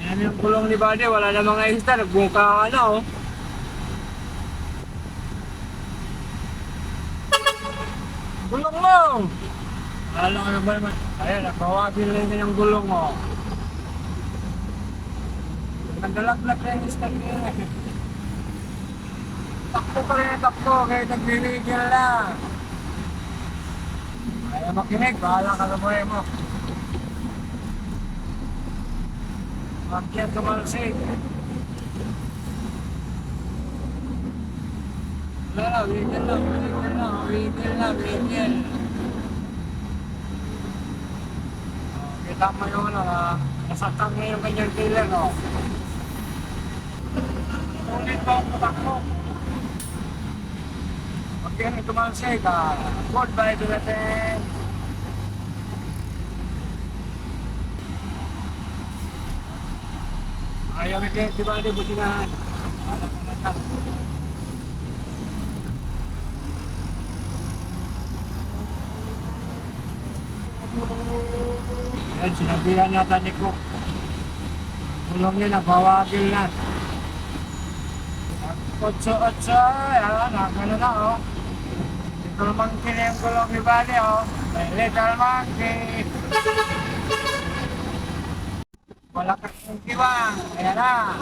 Ayan yung gulong ni Buddy, wala na mga isda, nagbungka ka na oh. Gulong mo! Lalo ka na ba naman? Ayan, nagbawabil na yun yung gulong mo. Nagdalaglag na yung isda niya. Takbo pa rin, takbo, kahit nagbibigil na. Ayaw makinig, bahala ka sa buhay mo. Makyat tumalsik. Wala na, wigil na, wigil na, wigil na, wigil. Kita mo yung ano, nasaktan na yung kanyang killer, no? Ulit pa ang patakbo. Makyat tumalsik, goodbye to the ten. Ayaw makinig, di ba, di businahan. Alam mo na yan. Yan, sinabihan natin ni Cook. Tulong niya, nagbawagil na. Otso-otso, yan, ano na, oh. Little monkey na yung gulong ni Buddy, oh. May little monkey. Wala kang kiwang, ayan na.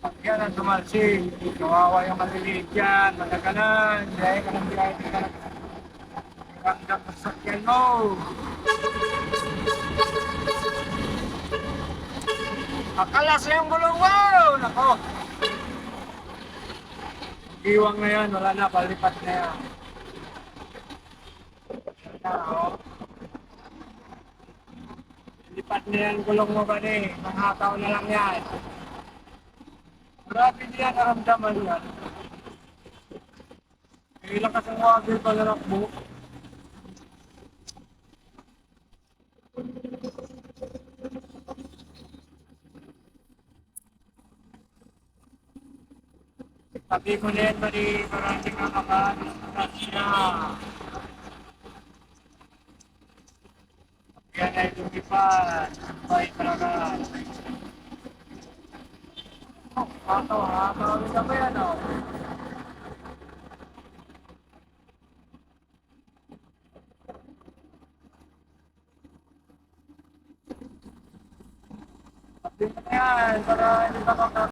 Pag yan ang tumalsik, kawawa yung maliliit yan, matagalan, biyahe ka ng biyahe ka ng ramdam sa sakyan mo. Makalas na yung gulong mo! Nako! Iwang na yan, wala na, palipat na yan. Ayan na, oh. Lipat na yan gulong mo ba ni? Manghataw na lang yan. Grabe niya naramdaman yan. Ilang kasang wagil pa na nakbo. Sabi ko na yan, mali, maraming nakakalis siya. Yan ay lumipat. Bye talaga. Oh, hataw ulit na ba yan, oh? Sabi ko na yan, para hindi ka